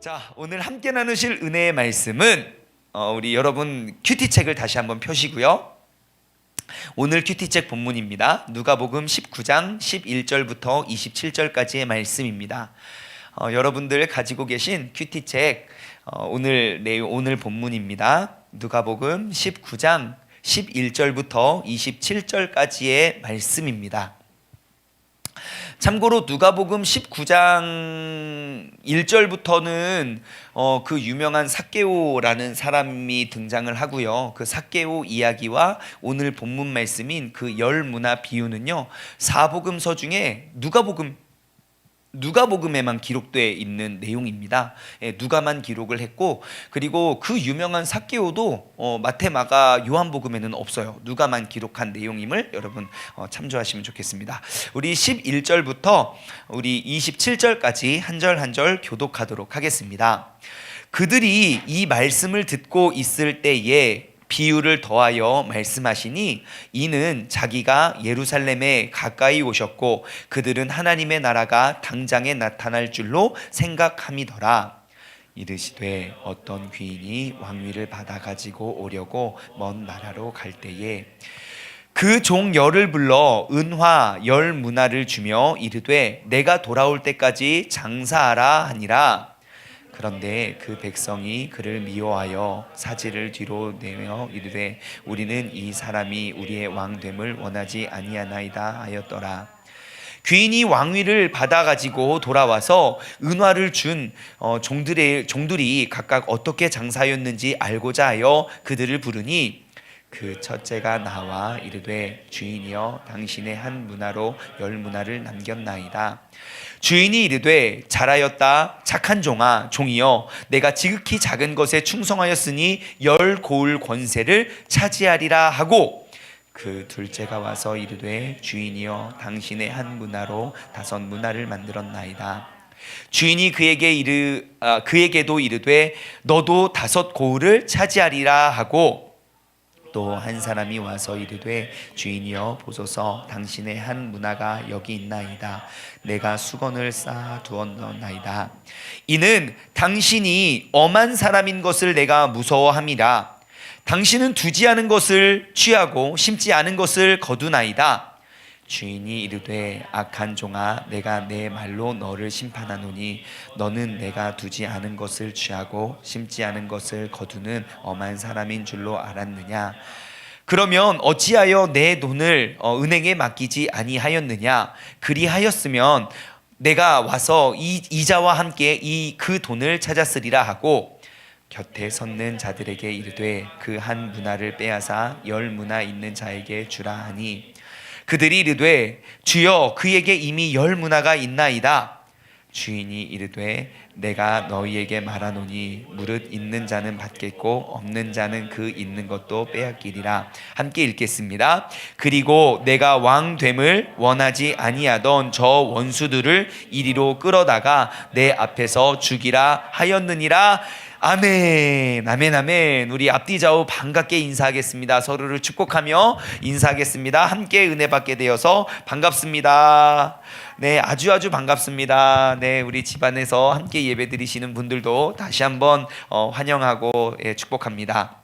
자, 오늘 함께 나누실 은혜의 말씀은 우리 여러분 큐티책을 다시 한번 펴시고요. 오늘 큐티책 본문입니다. 누가복음 19장 11절부터 27절까지의 말씀입니다. 여러분들 가지고 계신 큐티책 오늘 본문입니다. 누가복음 19장 11절부터 27절까지의 말씀입니다. 참고로 누가복음 19장 1절부터는 그 유명한 삭개오라는 사람이 등장을 하고요. 그 삭개오 이야기와 오늘 본문 말씀인 그 열 문화 비유는요, 사복음서 중에 누가복음에만 기록되어 있는 내용입니다. 누가만 기록을 했고, 그리고 그 유명한 삭개오도 마태, 마가, 요한복음에는 없어요. 누가만 기록한 내용임을 여러분 참조하시면 좋겠습니다. 우리 11절부터 우리 27절까지 한 절 한 절 교독하도록 하겠습니다. 그들이 이 말씀을 듣고 있을 때에 비유를 더하여 말씀하시니 이는 자기가 예루살렘에 가까이 오셨고 그들은 하나님의 나라가 당장에 나타날 줄로 생각함이더라. 이르시되 어떤 귀인이 왕위를 받아 가지고 오려고 먼 나라로 갈 때에 그 종 열을 불러 은화 열 문화를 주며 이르되 내가 돌아올 때까지 장사하라 하니라. 그런데 그 백성이 그를 미워하여 사지를 뒤로 내며 이르되 우리는 이 사람이 우리의 왕됨을 원하지 아니하나이다 하였더라. 귀인이 왕위를 받아 가지고 돌아와서 은화를 준 종들이 각각 어떻게 장사하였는지 알고자 하여 그들을 부르니 그 첫째가 나와 이르되 주인이여 당신의 한 문화로 열 문화를 남겼나이다. 주인이 이르되 잘하였다 착한 종이여 내가 지극히 작은 것에 충성하였으니 열 고을 권세를 차지하리라 하고 그 둘째가 와서 이르되 주인이여 당신의 한 문화로 5 문화를 만들었나이다. 주인이 그에게도 이르되 너도 5 고을을 차지하리라 하고 또 한 사람이 와서 이르되 주인이여 보소서 당신의 한 문화가 여기 있나이다. 내가 수건을 쌓아 두었나이다. 이는 당신이 엄한 사람인 것을 내가 무서워함이라. 당신은 두지 않은 것을 취하고 심지 않은 것을 거두나이다. 주인이 이르되 악한 종아 내가 내 말로 너를 심판하노니 너는 내가 두지 않은 것을 취하고 심지 않은 것을 거두는 엄한 사람인 줄로 알았느냐. 그러면 어찌하여 내 돈을 은행에 맡기지 아니하였느냐. 그리하였으면 내가 와서 이 이자와 함께 그 돈을 찾았으리라 하고 곁에 섰는 자들에게 이르되 그 한 문화를 빼앗아 10 문화 있는 자에게 주라 하니 그들이 이르되 주여 그에게 이미 10 문화가 있나이다. 주인이 이르되 내가 너희에게 말하노니 무릇 있는 자는 받겠고 없는 자는 그 있는 것도 빼앗기리라. 함께 읽겠습니다. 그리고 내가 왕됨을 원하지 아니하던 저 원수들을 이리로 끌어다가 내 앞에서 죽이라 하였느니라. 아멘, 아멘, 아멘. 우리 앞뒤 좌우 반갑게 인사하겠습니다. 서로를 축복하며 인사하겠습니다. 함께 은혜 받게 되어서 반갑습니다. 네, 아주 반갑습니다. 네, 우리 집안에서 함께 예배 드리시는 분들도 다시 한번 환영하고 축복합니다.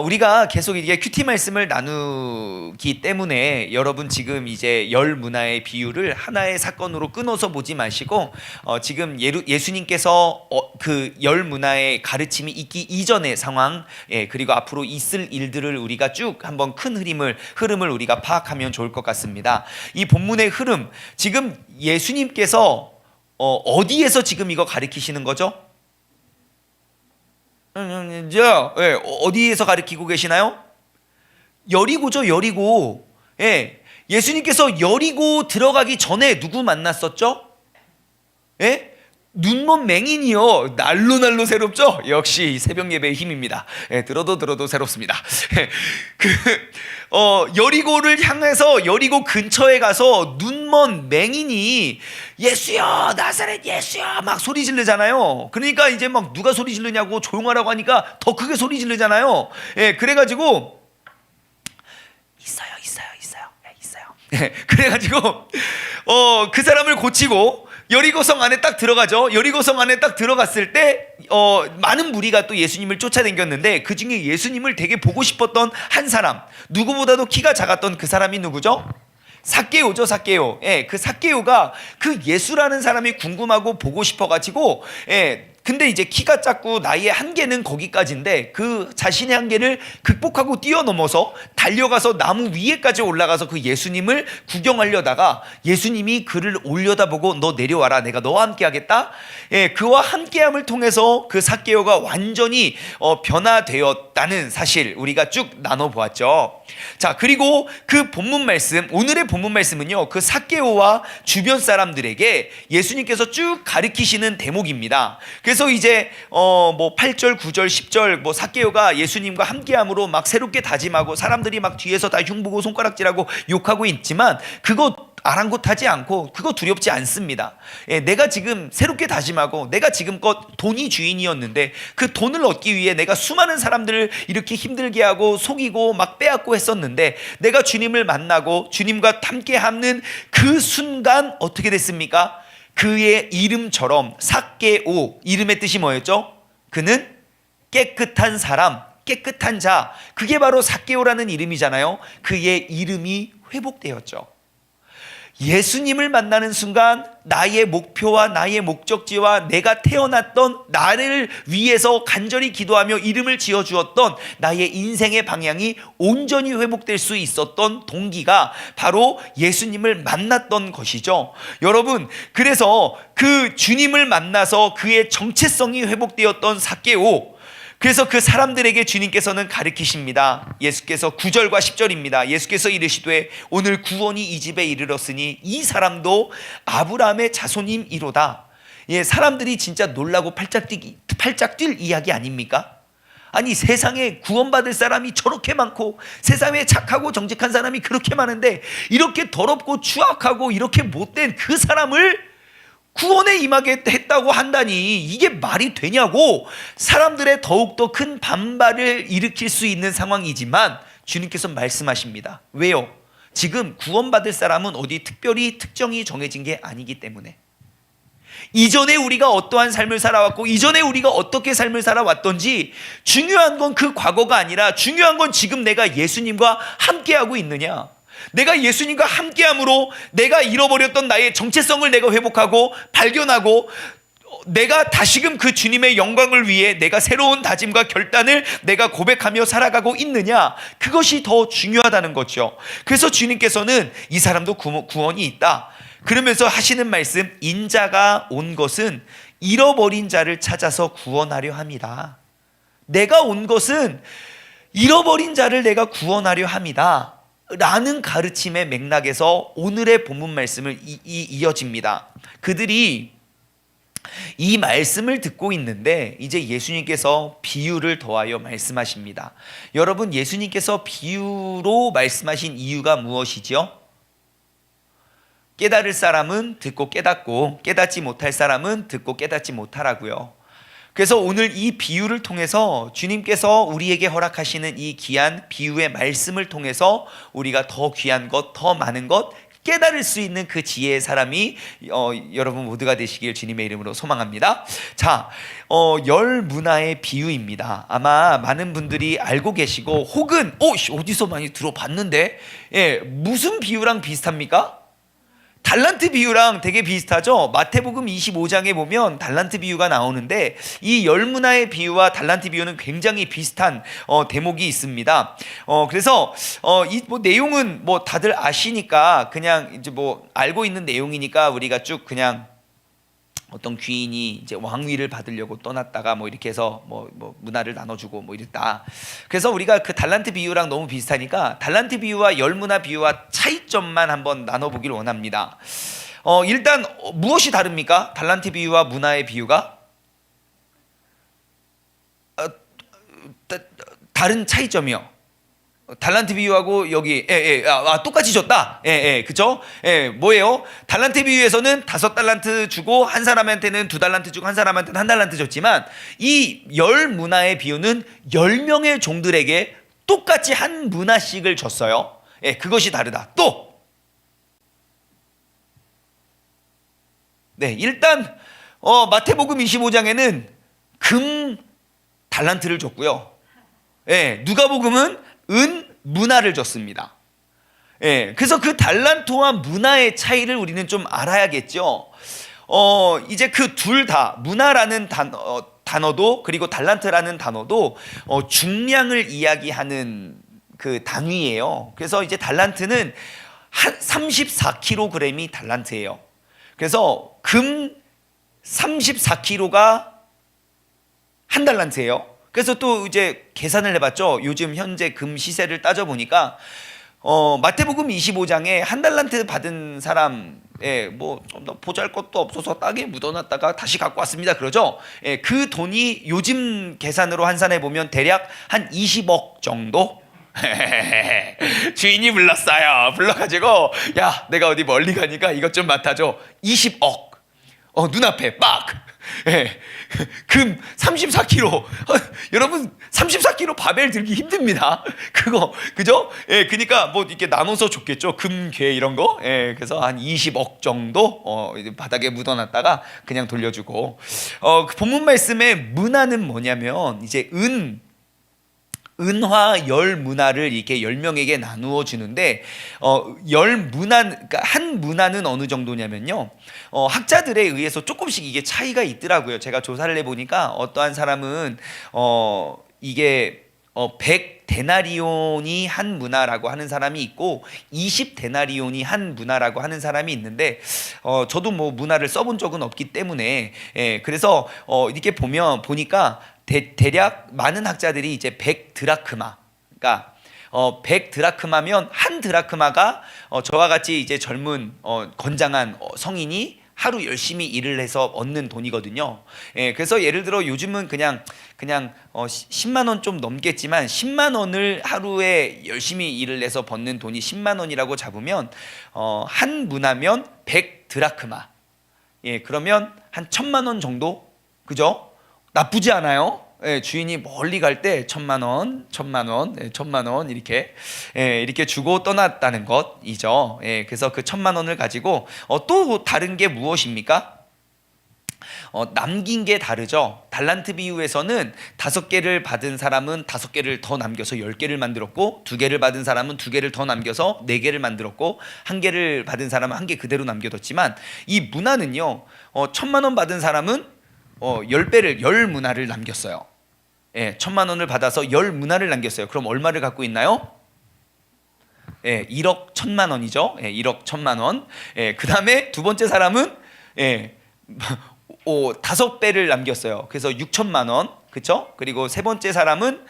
우리가 계속 이게 큐티 말씀을 나누기 때문에 여러분 지금 이제 열 문화의 비유를 하나의 사건으로 끊어서 보지 마시고 지금 예수님께서 그 열 문화의 가르침이 있기 이전의 상황, 그리고 앞으로 있을 일들을 우리가 쭉 한번 큰 흐름을 우리가 파악하면 좋을 것 같습니다. 이 본문의 흐름, 지금 예수님께서 어디에서 지금 이거 가르치시는 거죠? 어디에서 가르치고 계시나요? 여리고죠, 여리고. 예수님께서 여리고 들어가기 전에 누구 만났었죠? 눈먼 맹인이요. 날로 새롭죠? 역시 새벽 예배의 힘입니다. 들어도 새롭습니다. 여리고를 향해서 여리고 근처에 가서 눈먼 맹인이 예수여 나사렛 예수여 막 소리 지르잖아요. 그러니까 이제 막 누가 소리 지르냐고 조용하라고 하니까 더 크게 소리 지르잖아요. 그래가지고 있어요. 그래가지고 그 사람을 고치고 여리고성 안에 딱 들어가죠. 여리고성 안에 딱 들어갔을 때 많은 무리가 또 예수님을 쫓아다녔는데 그 중에 예수님을 되게 보고 싶었던 한 사람, 누구보다도 키가 작았던 그 사람이 누구죠? 삭개오죠. 삭개오. 예, 그 삭개오가 그 예수라는 사람이 궁금하고 보고 싶어가지고, 예, 근데 이제 키가 작고 나이의 한계는 거기까지인데 그 자신의 한계를 극복하고 뛰어넘어서 달려가서 나무 위에까지 올라가서 그 예수님을 구경하려다가 예수님이 그를 올려다보고 너 내려와라, 내가 너와 함께 하겠다. 예, 그와 함께함을 통해서 그 삭개오가 완전히 변화되었다는 사실 우리가 쭉 나눠보았죠. 자, 그리고 그 본문 말씀, 오늘의 본문 말씀은요, 그 삭개오와 주변 사람들에게 예수님께서 쭉 가르치시는 대목입니다. 그래서 이제 뭐 8절, 9절, 10절 뭐 삭개오가 예수님과 함께함으로 막 새롭게 다짐하고 사람들이 막 뒤에서 다 흉보고 손가락질하고 욕하고 있지만 그거 아랑곳하지 않고 그거 두렵지 않습니다. 예, 내가 지금 새롭게 다짐하고 내가 지금껏 돈이 주인이었는데 그 돈을 얻기 위해 내가 수많은 사람들을 이렇게 힘들게 하고 속이고 막 빼앗고 했었는데 내가 주님을 만나고 주님과 함께 하는 그 순간 어떻게 됐습니까? 그의 이름처럼 삭개오, 이름의 뜻이 뭐였죠? 그는 깨끗한 사람, 깨끗한 자, 그게 바로 삭개오라는 이름이잖아요. 그의 이름이 회복되었죠. 예수님을 만나는 순간 나의 목표와 나의 목적지와 내가 태어났던 나를 위해서 간절히 기도하며 이름을 지어주었던 나의 인생의 방향이 온전히 회복될 수 있었던 동기가 바로 예수님을 만났던 것이죠. 여러분, 그래서 그 주님을 만나서 그의 정체성이 회복되었던 삭개오, 그래서 그 사람들에게 주님께서는 가르치십니다. 예수께서 9절과 10절입니다. 예수께서 이르시되 오늘 구원이 이 집에 이르렀으니 이 사람도 아브라함의 자손임이로다. 예, 사람들이 진짜 놀라고 팔짝 뛸 이야기 아닙니까? 아니, 세상에 구원받을 사람이 저렇게 많고 세상에 착하고 정직한 사람이 그렇게 많은데 이렇게 더럽고 추악하고 이렇게 못된 그 사람을 구원에 임하게 했다고 한다니 이게 말이 되냐고 사람들의 더욱더 큰 반발을 일으킬 수 있는 상황이지만 주님께서 말씀하십니다. 왜요? 지금 구원받을 사람은 어디 특별히 특정이 정해진 게 아니기 때문에, 이전에 우리가 어떠한 삶을 살아왔고 이전에 우리가 어떻게 삶을 살아왔던지 중요한 건 그 과거가 아니라 중요한 건 지금 내가 예수님과 함께하고 있느냐, 내가 예수님과 함께함으로 내가 잃어버렸던 나의 정체성을 내가 회복하고 발견하고 내가 다시금 그 주님의 영광을 위해 내가 새로운 다짐과 결단을 내가 고백하며 살아가고 있느냐, 그것이 더 중요하다는 거죠. 그래서 주님께서는 이 사람도 구원이 있다 그러면서 하시는 말씀, 인자가 온 것은 잃어버린 자를 찾아서 구원하려 함이다. 내가 온 것은 잃어버린 자를 내가 구원하려 함이다 라는 가르침의 맥락에서 오늘의 본문 말씀을 이어집니다. 그들이 이 말씀을 듣고 있는데 이제 예수님께서 비유를 더하여 말씀하십니다. 여러분, 예수님께서 비유로 말씀하신 이유가 무엇이지요? 깨달을 사람은 듣고 깨닫고 깨닫지 못할 사람은 듣고 깨닫지 못하라고요. 그래서 오늘 이 비유를 통해서 주님께서 우리에게 허락하시는 이 귀한 비유의 말씀을 통해서 우리가 더 귀한 것, 더 많은 것 깨달을 수 있는 그 지혜의 사람이 여러분 모두가 되시길 주님의 이름으로 소망합니다. 자, 열 문화의 비유입니다. 아마 많은 분들이 알고 계시고 혹은 어디서 많이 들어봤는데, 예, 무슨 비유랑 비슷합니까? 달란트 비유랑 되게 비슷하죠. 마태복음 25장에 보면 달란트 비유가 나오는데 이 열 문화의 비유와 달란트 비유는 굉장히 비슷한 대목이 있습니다. 그래서 이 뭐 내용은 뭐 다들 아시니까 그냥 이제 뭐 알고 있는 내용이니까 우리가 쭉 그냥 어떤 귀인이 이제 왕위를 받으려고 떠났다가 뭐 이렇게 해서 뭐 문화를 나눠주고 뭐 이랬다. 그래서 우리가 그 달란트 비유랑 너무 비슷하니까 달란트 비유와 열 문화 비유와 차이점만 한번 나눠보길 원합니다. 일단 무엇이 다릅니까? 달란트 비유와 문화의 비유가 다른 차이점이요. 달란트 비유하고 여기 똑같이 줬다. 그죠? 뭐예요? 달란트 비유에서는 5달란트 주고 한 사람한테는 2달란트 주고 한 사람한테는 1달란트 줬지만 이 열 문화의 비유는 10명의 종들에게 똑같이 한 문화씩을 줬어요. 그것이 다르다. 또 네, 일단 마태복음 25장에는 금 달란트를 줬고요. 예, 누가복음은 은 문화를 줬습니다. 예, 그래서 그 달란트와 문화의 차이를 우리는 좀 알아야겠죠. 이제 그 둘 다 문화라는 단어도 그리고 달란트라는 단어도 중량을 이야기하는 그 단위예요. 그래서 이제 달란트는 한 34kg이 달란트예요. 그래서 금 34kg가 한 달란트예요. 그래서 또 이제 계산을 해봤죠. 요즘 현재 금 시세를 따져보니까 마태복음 25장에 한 달란트 받은 사람의 뭐좀 더 보잘것도 없어서 땅에 묻어놨다가 다시 갖고 왔습니다 그러죠. 예, 그 돈이 요즘 계산으로 환산해 보면 대략 한 20억 정도. 주인이 불러가지고 야, 내가 어디 멀리 가니까 이것 좀 맡아줘. 20억. 눈앞에 빡. 예, 금 34kg. 여러분 34kg 바벨 들기 힘듭니다. 그거 그죠? 예, 그러니까 뭐 이렇게 나눠서 줬겠죠. 금괴 이런 거. 예, 그래서 한 20억 정도 바닥에 묻어놨다가 그냥 돌려주고. 그 본문 말씀의 문화는 뭐냐면 이제 은화 열 문화를 이렇게 10명에게 나누어 주는데 열 문화, 그러니까 한 문화는 어느 정도냐면요, 학자들에 의해서 조금씩 이게 차이가 있더라고요. 제가 조사를 해보니까 어떠한 사람은 이게 100데나리온이 한 문화라고 하는 사람이 있고 20데나리온이 한 문화라고 하는 사람이 있는데 저도 뭐 문화를 써본 적은 없기 때문에 그래서 이렇게 보니까 대략 많은 학자들이 이제 100드라크마, 그러니까 100드라크마면 한 드라크마가 저와 같이 이제 젊은 건장한 성인이 하루 열심히 일을 해서 얻는 돈이거든요. 예, 그래서 예를 들어 요즘은 그냥 10만 원 좀 넘겠지만 10만 원을 하루에 열심히 일을 해서 버는 돈이 10만 원이라고 잡으면 한 문화면 100드라크마. 예, 그러면 한 1,000만 원 정도, 그죠? 나쁘지 않아요. 예, 주인이 멀리 갈 때 1,000만 원 이렇게 주고 떠났다는 것이죠. 예, 그래서 그 1,000만 원을 가지고 또 다른 게 무엇입니까? 남긴 게 다르죠. 달란트 비유에서는 5개를 받은 사람은 5개를 더 남겨서 10개를 만들었고, 2개를 받은 사람은 2개를 더 남겨서 4개를 만들었고, 1개를 받은 사람은 1개 그대로 남겨뒀지만, 이 문화는요, 1,000만 원 받은 사람은 10배를 10문화를 남겼어요. 예, 1,000만 원을 받아서 10문화를 남겼어요. 그럼 얼마를 갖고 있나요? 예, 1억 1,000만 원이죠. 예, 1억 1,000만 원. 예, 그 다음에 두 번째 사람은 5배를 남겼어요. 그래서 6,000만 원. 그렇죠? 그리고 세 번째 사람은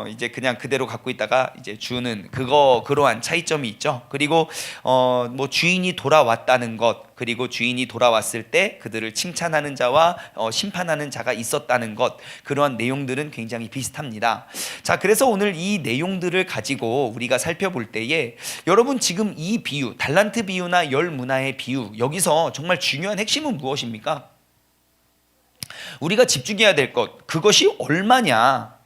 이제 그냥 그대로 갖고 있다가 이제 주는 그러한 차이점이 있죠. 그리고 뭐 주인이 돌아왔다는 것, 그리고 주인이 돌아왔을 때 그들을 칭찬하는 자와 심판하는 자가 있었다는 것, 그러한 내용들은 굉장히 비슷합니다. 자, 그래서 오늘 이 내용들을 가지고 우리가 살펴볼 때에 여러분 지금 이 비유, 달란트 비유나 열 문화의 비유, 여기서 정말 중요한 핵심은 무엇입니까? 우리가 집중해야 될 것, 그것이 얼마냐?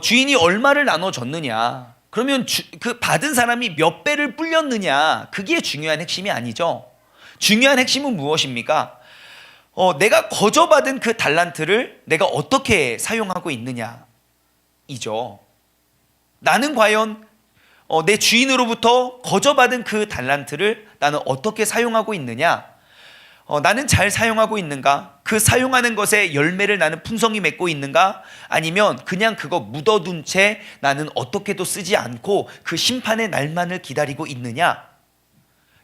주인이 얼마를 나눠줬느냐? 그러면 그 받은 사람이 몇 배를 불렸느냐? 그게 중요한 핵심이 아니죠. 중요한 핵심은 무엇입니까? 내가 거저받은 그 달란트를 내가 어떻게 사용하고 있느냐? 이죠. 나는 과연 내 주인으로부터 거저받은 그 달란트를 나는 어떻게 사용하고 있느냐? 나는 잘 사용하고 있는가? 그 사용하는 것에 열매를 나는 풍성히 맺고 있는가? 아니면 그냥 그거 묻어둔 채 나는 어떻게도 쓰지 않고 그 심판의 날만을 기다리고 있느냐?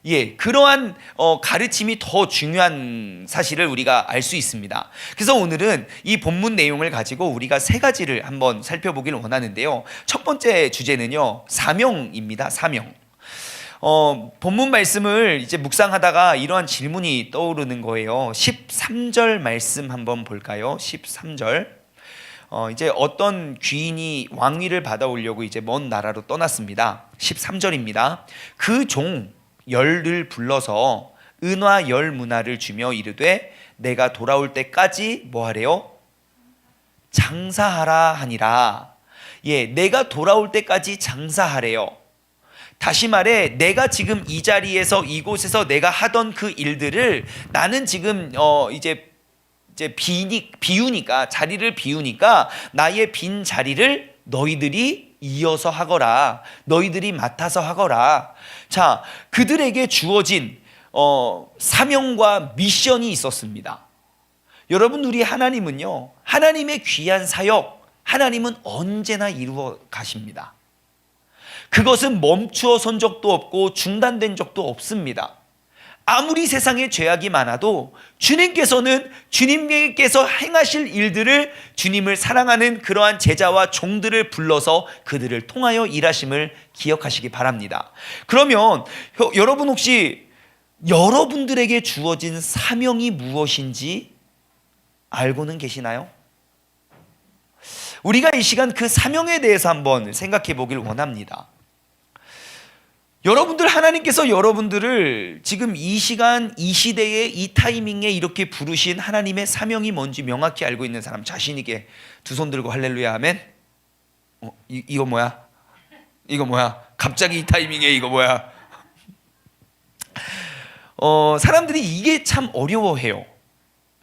예, 그러한 가르침이 더 중요한 사실을 우리가 알 수 있습니다. 그래서 오늘은 이 본문 내용을 가지고 우리가 세 가지를 한번 살펴보기를 원하는데요. 첫 번째 주제는요, 사명입니다. 사명. 본문 말씀을 이제 묵상하다가 이러한 질문이 떠오르는 거예요. 13절 말씀 한번 볼까요? 13절. 이제 어떤 귀인이 왕위를 받아오려고 이제 먼 나라로 떠났습니다. 13절입니다. 그 종 열을 불러서 은화 열 문화를 주며 이르되 내가 돌아올 때까지 뭐 하래요? 장사하라 하니라. 예, 내가 돌아올 때까지 장사하래요. 다시 말해 내가 지금 이 자리에서 이곳에서 내가 하던 그 일들을 나는 지금 이제 비우니까, 자리를 비우니까 나의 빈 자리를 너희들이 이어서 하거라. 너희들이 맡아서 하거라. 자, 그들에게 주어진 사명과 미션이 있었습니다. 여러분, 우리 하나님은요, 하나님의 귀한 사역, 하나님은 언제나 이루어 가십니다. 그것은 멈추어 선 적도 없고 중단된 적도 없습니다. 아무리 세상에 죄악이 많아도 주님께서는 주님께서 행하실 일들을, 주님을 사랑하는 그러한 제자와 종들을 불러서 그들을 통하여 일하심을 기억하시기 바랍니다. 그러면 여러분, 혹시 여러분들에게 주어진 사명이 무엇인지 알고는 계시나요? 우리가 이 시간 그 사명에 대해서 한번 생각해 보길 원합니다. 여러분들, 하나님께서 여러분들을 지금 이 시간, 이 시대에, 이 타이밍에 이렇게 부르신 하나님의 사명이 뭔지 명확히 알고 있는 사람, 자신 있게 두 손 들고 할렐루야 아멘. 이거 뭐야? 이거 뭐야? 갑자기 이 타이밍에 이거 뭐야? 사람들이 이게 참 어려워해요.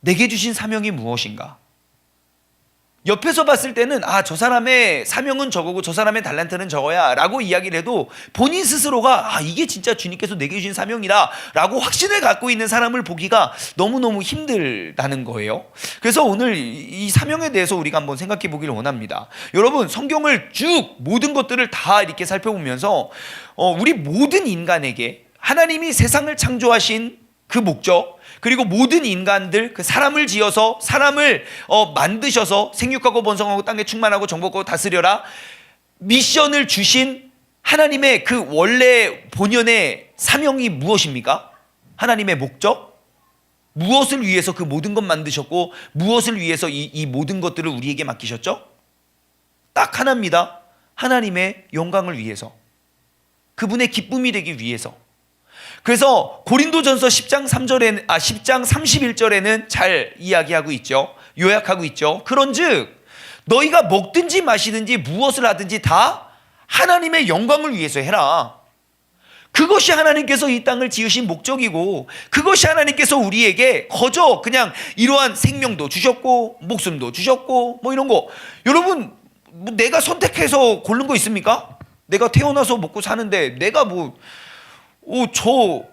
내게 주신 사명이 무엇인가? 옆에서 봤을 때는 저 사람의 사명은 저거고 저 사람의 달란트는 저거야 라고 이야기를 해도 본인 스스로가 이게 진짜 주님께서 내게 주신 사명이다 라고 확신을 갖고 있는 사람을 보기가 너무너무 힘들다는 거예요. 그래서 오늘 이 사명에 대해서 우리가 한번 생각해 보기를 원합니다. 여러분, 성경을 쭉 모든 것들을 다 이렇게 살펴보면서 우리 모든 인간에게 하나님이 세상을 창조하신 그 목적, 그리고 모든 인간들, 그 사람을 지어서 사람을 만드셔서 생육하고 번성하고 땅에 충만하고 정복하고 다스려라 미션을 주신 하나님의 그 원래 본연의 사명이 무엇입니까? 하나님의 목적? 무엇을 위해서 그 모든 것 만드셨고 무엇을 위해서 이 모든 것들을 우리에게 맡기셨죠? 딱 하나입니다. 하나님의 영광을 위해서, 그분의 기쁨이 되기 위해서. 그래서 고린도전서 10장 31절에는 잘 이야기하고 있죠. 요약하고 있죠. 그런즉 너희가 먹든지 마시든지 무엇을 하든지 다 하나님의 영광을 위해서 해라. 그것이 하나님께서 이 땅을 지으신 목적이고, 그것이 하나님께서 우리에게 거저 그냥 이러한 생명도 주셨고 목숨도 주셨고 뭐 이런 거, 여러분, 내가 선택해서 고른 거 있습니까? 내가 태어나서 먹고 사는데 내가 저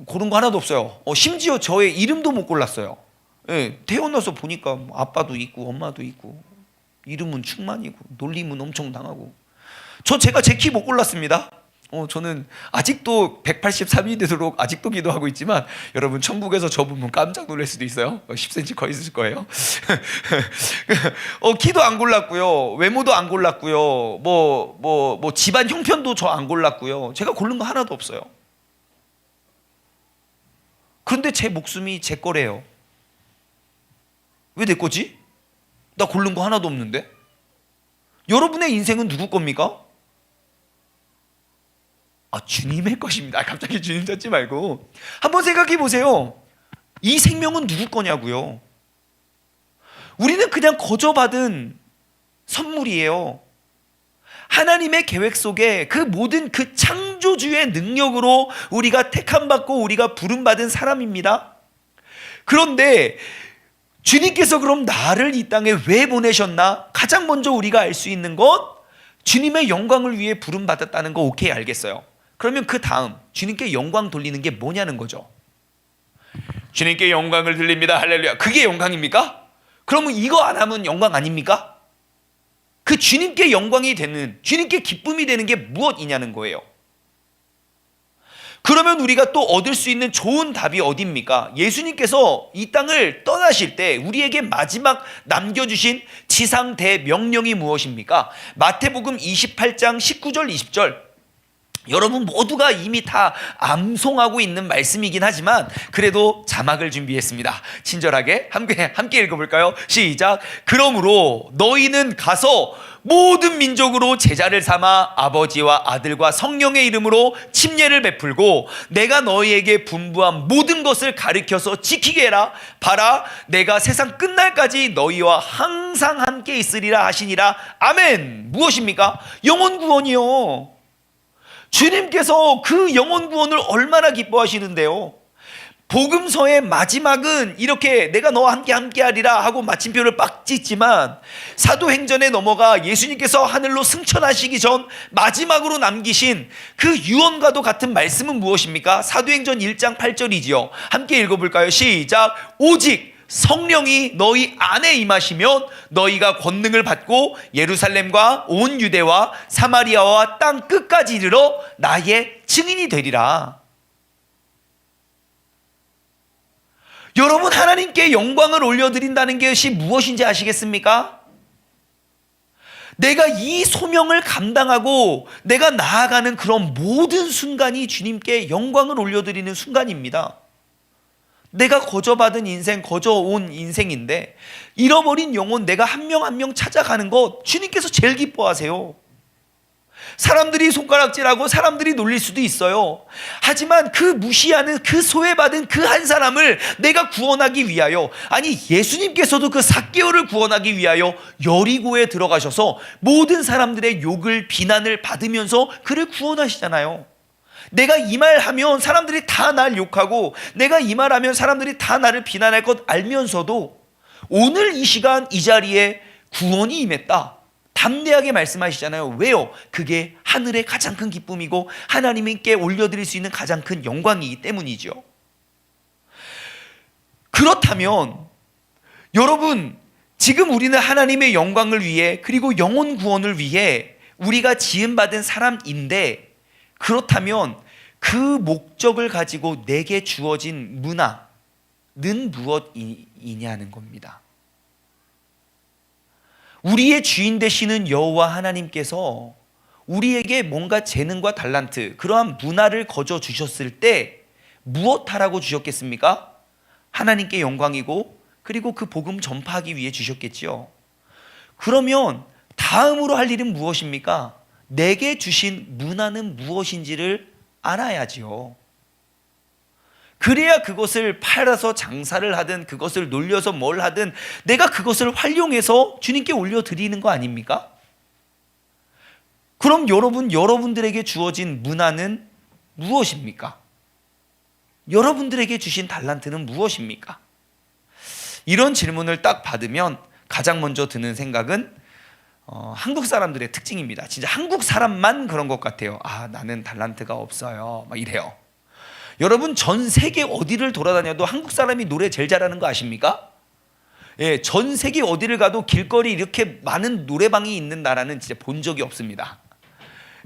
고른 거 하나도 없어요. 심지어 저의 이름도 못 골랐어요. 예, 태어나서 보니까 아빠도 있고 엄마도 있고, 이름은 충만이고 놀림은 엄청 당하고. 제가 제 키 못 골랐습니다. 저는 아직도 183이 되도록 아직도 기도하고 있지만, 여러분, 천국에서 저 보면 깜짝 놀랄 수도 있어요. 10cm 거 있을 거예요. 키도 안 골랐고요, 외모도 안 골랐고요, 뭐 집안 형편도 저 안 골랐고요. 제가 고른 거 하나도 없어요. 그런데 제 목숨이 제 거래요. 왜 내 거지? 나 고른 거 하나도 없는데? 여러분의 인생은 누구 겁니까? 주님의 것입니다. 갑자기 주님 찾지 말고 한번 생각해 보세요. 이 생명은 누구 거냐고요? 우리는 그냥 거저 받은 선물이에요. 하나님의 계획 속에 그 모든 그 창조주의 능력으로 우리가 택함받고 우리가 부름받은 사람입니다. 그런데 주님께서 그럼 나를 이 땅에 왜 보내셨나? 가장 먼저 우리가 알 수 있는 건 주님의 영광을 위해 부름받았다는 거. 오케이, 알겠어요. 그러면 그 다음 주님께 영광 돌리는 게 뭐냐는 거죠. 주님께 영광을 돌립니다. 할렐루야. 그게 영광입니까? 그러면 이거 안 하면 영광 아닙니까? 그 주님께 영광이 되는, 주님께 기쁨이 되는 게 무엇이냐는 거예요. 그러면 우리가 또 얻을 수 있는 좋은 답이 어디입니까? 예수님께서 이 땅을 떠나실 때 우리에게 마지막 남겨주신 지상 대명령이 무엇입니까? 마태복음 28장 19절 20절. 여러분 모두가 이미 다 암송하고 있는 말씀이긴 하지만 그래도 자막을 준비했습니다. 친절하게 함께 읽어볼까요? 시작. 그러므로 너희는 가서 모든 민족으로 제자를 삼아 아버지와 아들과 성령의 이름으로 침례를 베풀고 내가 너희에게 분부한 모든 것을 가르쳐서 지키게 해라. 봐라, 내가 세상 끝날까지 너희와 항상 함께 있으리라 하시니라. 아멘. 무엇입니까? 영혼 구원이요. 주님께서 그 영혼 구원을 얼마나 기뻐하시는데요. 복음서의 마지막은 이렇게 내가 너와 함께 하리라 하고 마침표를 빡 찍지만 사도행전에 넘어가 예수님께서 하늘로 승천하시기 전 마지막으로 남기신 그 유언과도 같은 말씀은 무엇입니까? 사도행전 1장 8절이지요. 함께 읽어볼까요? 시작. 오직 성령이 너희 안에 임하시면 너희가 권능을 받고 예루살렘과 온 유대와 사마리아와 땅 끝까지 이르러 나의 증인이 되리라. 여러분, 하나님께 영광을 올려드린다는 것이 무엇인지 아시겠습니까? 내가 이 소명을 감당하고 내가 나아가는 그런 모든 순간이 주님께 영광을 올려드리는 순간입니다. 내가 거저받은 인생, 거저온 인생인데 잃어버린 영혼 내가 한 명 한 명 찾아가는 것 주님께서 제일 기뻐하세요. 사람들이 손가락질하고 사람들이 놀릴 수도 있어요. 하지만 그 무시하는, 그 소외받은 그 한 사람을 내가 구원하기 위하여, 아니 예수님께서도 그 삭개오를 구원하기 위하여 여리고에 들어가셔서 모든 사람들의 욕을, 비난을 받으면서 그를 구원하시잖아요. 내가 이 말하면 사람들이 다 날 욕하고 내가 이 말하면 사람들이 다 나를 비난할 것 알면서도 오늘 이 시간 이 자리에 구원이 임했다, 담대하게 말씀하시잖아요. 왜요? 그게 하늘의 가장 큰 기쁨이고 하나님께 올려드릴 수 있는 가장 큰 영광이기 때문이죠. 그렇다면 여러분, 지금 우리는 하나님의 영광을 위해, 그리고 영혼 구원을 위해 우리가 지음받은 사람인데, 그렇다면 그 목적을 가지고 내게 주어진 문화는 무엇이냐는 겁니다. 우리의 주인 되시는 여호와 하나님께서 우리에게 뭔가 재능과 달란트, 그러한 문화를 거저 주셨을 때 무엇하라고 주셨겠습니까? 하나님께 영광이고 그리고 그 복음 전파하기 위해 주셨겠지요. 그러면 다음으로 할 일은 무엇입니까? 내게 주신 문화는 무엇인지를 알아야지요. 그래야 그것을 팔아서 장사를 하든 그것을 놀려서 뭘 하든 내가 그것을 활용해서 주님께 올려드리는 거 아닙니까? 그럼 여러분들에게 주어진 문화는 무엇입니까? 여러분들에게 주신 달란트는 무엇입니까? 이런 질문을 딱 받으면 가장 먼저 드는 생각은 한국 사람들의 특징입니다. 진짜 한국 사람만 그런 것 같아요. 아, 나는 달란트가 없어요, 막 이래요. 여러분, 전 세계 어디를 돌아다녀도 한국 사람이 노래 제일 잘하는 거 아십니까? 예, 전 세계 어디를 가도 길거리 이렇게 많은 노래방이 있는 나라는 진짜 본 적이 없습니다.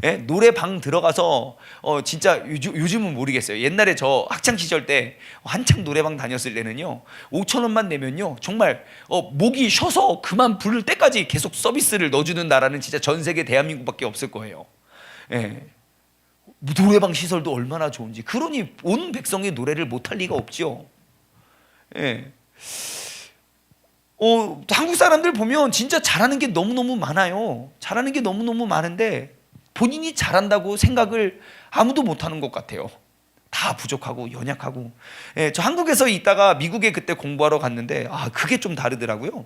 예, 노래방 들어가서 진짜 요즘은 모르겠어요. 옛날에 저 학창 시절 때 한창 노래방 다녔을 때는요, 5,000원만 내면요 정말 목이 쉬어서 그만 부를 때까지 계속 서비스를 넣어주는 나라는 진짜 전 세계 대한민국밖에 없을 거예요. 예. 노래방 시설도 얼마나 좋은지. 그러니 온 백성의 노래를 못할 리가 없죠. 예. 한국 사람들 보면 진짜 잘하는 게 너무너무 많아요. 잘하는 게 너무너무 많은데 본인이 잘한다고 생각을 아무도 못하는 것 같아요. 다 부족하고 연약하고. 예, 저 한국에서 있다가 미국에 그때 공부하러 갔는데 그게 좀 다르더라고요.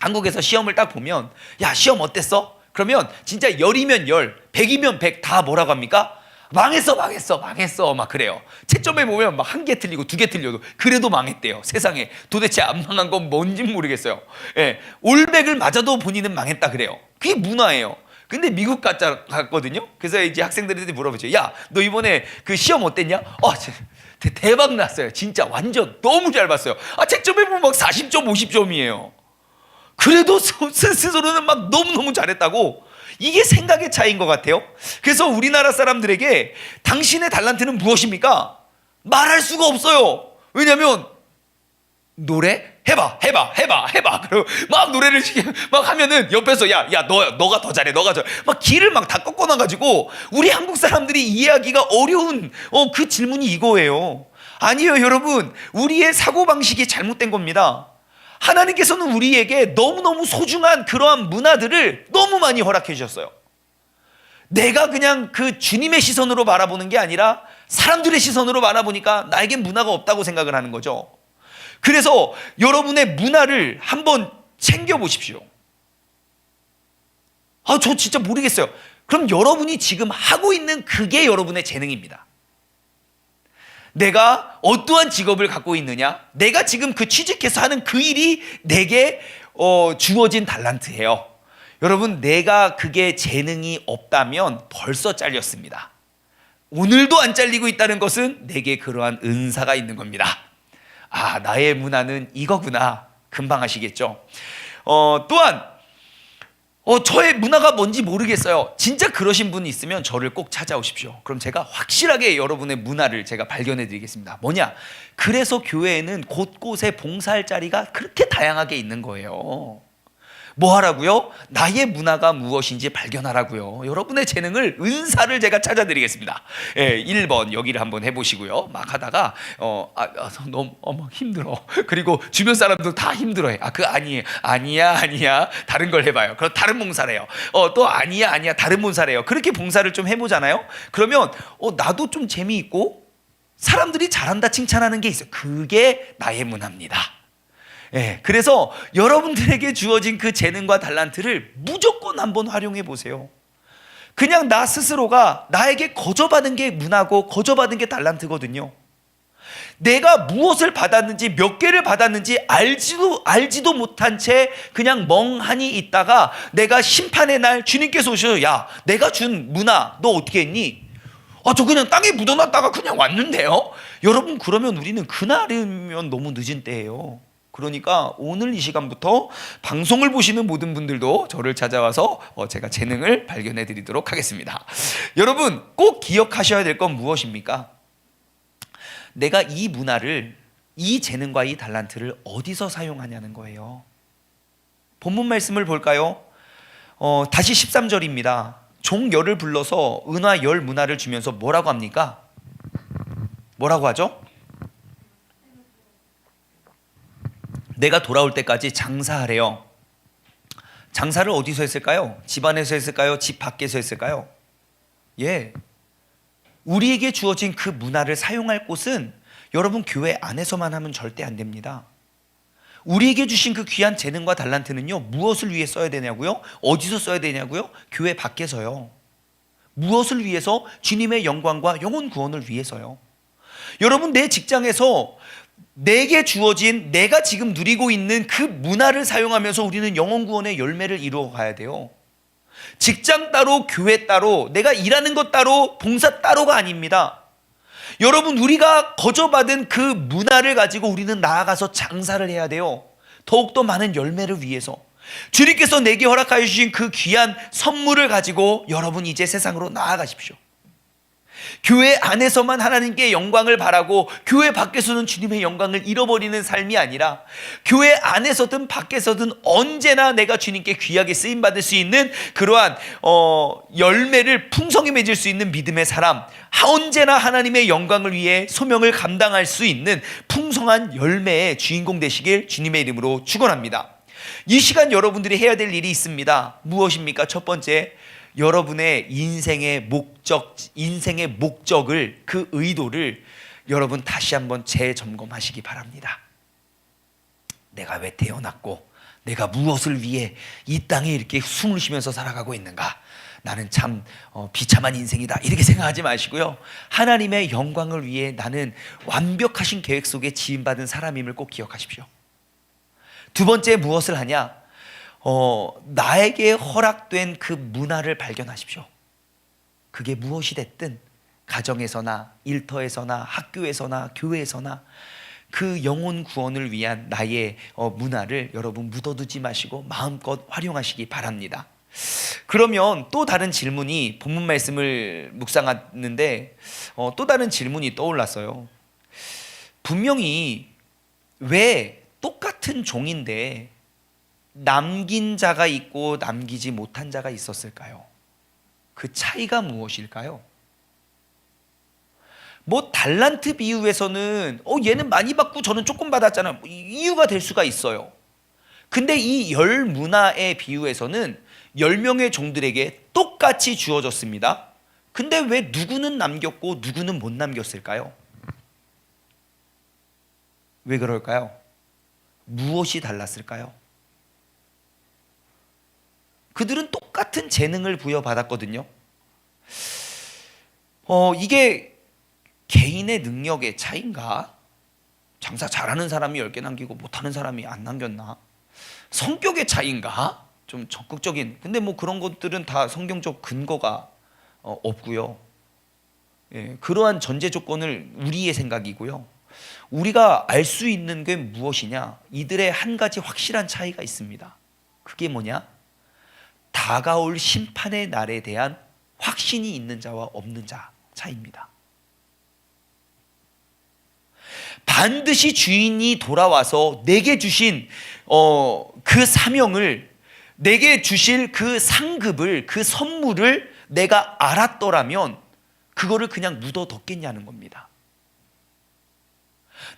한국에서 시험을 딱 보면, 야, 시험 어땠어? 그러면 진짜 10이면 10, 100이면 100 다 뭐라고 합니까? 망했어 막 그래요. 채점에 보면 막 1개 틀리고 2개 틀려도 그래도 망했대요. 세상에 도대체 안 망한 건 뭔지 모르겠어요. 예, 올백을 맞아도 본인은 망했다 그래요. 그게 문화예요. 근데 미국 갔거든요. 그래서 이제 학생들한테 물어보죠. 야, 너 이번에 그 시험 어땠냐? 대박 났어요. 진짜 완전 너무 잘 봤어요. 채점에 보면 막 40점, 50점이에요. 그래도 스스로는 막 너무너무 잘했다고. 이게 생각의 차이인 것 같아요. 그래서 우리나라 사람들에게 당신의 달란트는 무엇입니까? 말할 수가 없어요. 왜냐하면 노래? 해봐. 그리고 막 노래를 막 하면은 옆에서 야, 너가 더 잘해. 막 길을 막 다 꺾어놔가지고 우리 한국 사람들이 이해하기가 어려운 그 질문이 이거예요. 아니에요, 여러분. 우리의 사고방식이 잘못된 겁니다. 하나님께서는 우리에게 너무너무 소중한 그러한 문화들을 너무 많이 허락해 주셨어요. 내가 그냥 그 주님의 시선으로 바라보는 게 아니라 사람들의 시선으로 바라보니까 나에겐 문화가 없다고 생각을 하는 거죠. 그래서 여러분의 문화를 한번 챙겨보십시오. 저 진짜 모르겠어요. 그럼 여러분이 지금 하고 있는 그게 여러분의 재능입니다. 내가 어떠한 직업을 갖고 있느냐, 내가 지금 그 취직해서 하는 그 일이 내게 주어진 달란트예요. 여러분, 내가 그게 재능이 없다면 벌써 잘렸습니다. 오늘도 안 잘리고 있다는 것은 내게 그러한 은사가 있는 겁니다. 아, 나의 문화는 이거구나. 금방 아시겠죠? 또한 저의 문화가 뭔지 모르겠어요. 진짜 그러신 분이 있으면 저를 꼭 찾아오십시오. 그럼 제가 확실하게 여러분의 문화를 제가 발견해 드리겠습니다. 뭐냐? 그래서 교회에는 곳곳에 봉사할 자리가 그렇게 다양하게 있는 거예요. 뭐 하라고요? 나의 문화가 무엇인지 발견하라고요. 여러분의 재능을, 은사를 제가 찾아드리겠습니다. 1번 여기를 한번 해보시고요. 막 하다가 너무 힘들어. 그리고 주변 사람들 다 힘들어해. 그거 아니야. 다른 걸 해봐요. 그럼 다른 봉사를 해요. 또 아니야. 다른 봉사를 해요. 그렇게 봉사를 좀 해보잖아요. 그러면 나도 좀 재미있고 사람들이 잘한다 칭찬하는 게 있어요. 그게 나의 문화입니다. 그래서 여러분들에게 주어진 그 재능과 달란트를 무조건 한번 활용해 보세요. 그냥 나 스스로가 나에게 거저받은 게 문화고 거저받은 게 달란트거든요. 내가 무엇을 받았는지, 몇 개를 받았는지 알지도 못한 채 그냥 멍하니 있다가 내가 심판의 날 주님께서 오셔서, 야, 내가 준 문화 너 어떻게 했니? 저 그냥 땅에 묻어놨다가 그냥 왔는데요. 여러분, 그러면 우리는 그날이면 너무 늦은 때예요. 그러니까 오늘 이 시간부터 방송을 보시는 모든 분들도 저를 찾아와서 제가 재능을 발견해 드리도록 하겠습니다. 여러분, 꼭 기억하셔야 될 건 무엇입니까? 내가 이 문화를, 이 재능과 이 달란트를 어디서 사용하냐는 거예요. 본문 말씀을 볼까요? 다시 13절입니다. 종 열을 불러서 은화 열 문화를 주면서 뭐라고 합니까? 뭐라고 하죠? 내가 돌아올 때까지 장사하래요. 장사를 어디서 했을까요? 집 안에서 했을까요? 집 밖에서 했을까요? 우리에게 주어진 그 문화를 사용할 곳은 여러분 교회 안에서만 하면 절대 안 됩니다. 우리에게 주신 그 귀한 재능과 달란트는요, 무엇을 위해 써야 되냐고요? 어디서 써야 되냐고요? 교회 밖에서요. 무엇을 위해서? 주님의 영광과 영혼 구원을 위해서요. 여러분, 내 직장에서 내게 주어진, 내가 지금 누리고 있는 그 문화를 사용하면서 우리는 영혼 구원의 열매를 이루어 가야 돼요. 직장 따로, 교회 따로, 내가 일하는 것 따로, 봉사 따로가 아닙니다. 여러분, 우리가 거저받은 그 문화를 가지고 우리는 나아가서 장사를 해야 돼요. 더욱더 많은 열매를 위해서. 주님께서 내게 허락하여 주신 그 귀한 선물을 가지고 여러분 이제 세상으로 나아가십시오. 교회 안에서만 하나님께 영광을 바라고 교회 밖에서는 주님의 영광을 잃어버리는 삶이 아니라 교회 안에서든 밖에서든 언제나 내가 주님께 귀하게 쓰임받을 수 있는 그러한 열매를 풍성히 맺을 수 있는 믿음의 사람, 언제나 하나님의 영광을 위해 소명을 감당할 수 있는 풍성한 열매의 주인공 되시길 주님의 이름으로 축원합니다. 이 시간 여러분들이 해야 될 일이 있습니다. 무엇입니까? 첫 번째, 여러분의 인생의 목적을, 그 의도를 여러분 다시 한번 재점검하시기 바랍니다. 내가 왜 태어났고 내가 무엇을 위해 이 땅에 이렇게 숨을 쉬면서 살아가고 있는가? 나는 참 비참한 인생이다, 이렇게 생각하지 마시고요. 하나님의 영광을 위해 나는 완벽하신 계획 속에 지음받은 사람임을 꼭 기억하십시오. 두 번째, 무엇을 하냐? 나에게 허락된 그 문화를 발견하십시오. 그게 무엇이 됐든 가정에서나 일터에서나 학교에서나 교회에서나 그 영혼 구원을 위한 나의 문화를 여러분 묻어두지 마시고 마음껏 활용하시기 바랍니다. 그러면 또 다른 질문이, 본문 말씀을 묵상하는데 또 다른 질문이 떠올랐어요. 분명히 왜 똑같은 종인데 남긴 자가 있고 남기지 못한 자가 있었을까요? 그 차이가 무엇일까요? 뭐 달란트 비유에서는 얘는 많이 받고 저는 조금 받았잖아요, 이유가 될 수가 있어요. 근데 이 열 문화의 비유에서는 10명의 종들에게 똑같이 주어졌습니다. 근데 왜 누구는 남겼고 누구는 못 남겼을까요? 왜 그럴까요? 무엇이 달랐을까요? 그들은 똑같은 재능을 부여받았거든요. 이게 개인의 능력의 차이인가? 장사 잘하는 사람이 10개 남기고 못하는 사람이 안 남겼나? 성격의 차이인가? 좀 적극적인, 근데 뭐 그런 것들은 다 성경적 근거가 없고요. 예, 그러한 전제 조건을 우리의 생각이고요. 우리가 알 수 있는 게 무엇이냐? 이들의 한 가지 확실한 차이가 있습니다. 그게 뭐냐? 다가올 심판의 날에 대한 확신이 있는 자와 없는 자 차이입니다. 반드시 주인이 돌아와서 내게 주신 그 사명을, 내게 주실 그 상급을, 그 선물을 내가 알았더라면 그거를 그냥 묻어뒀겠냐는 겁니다.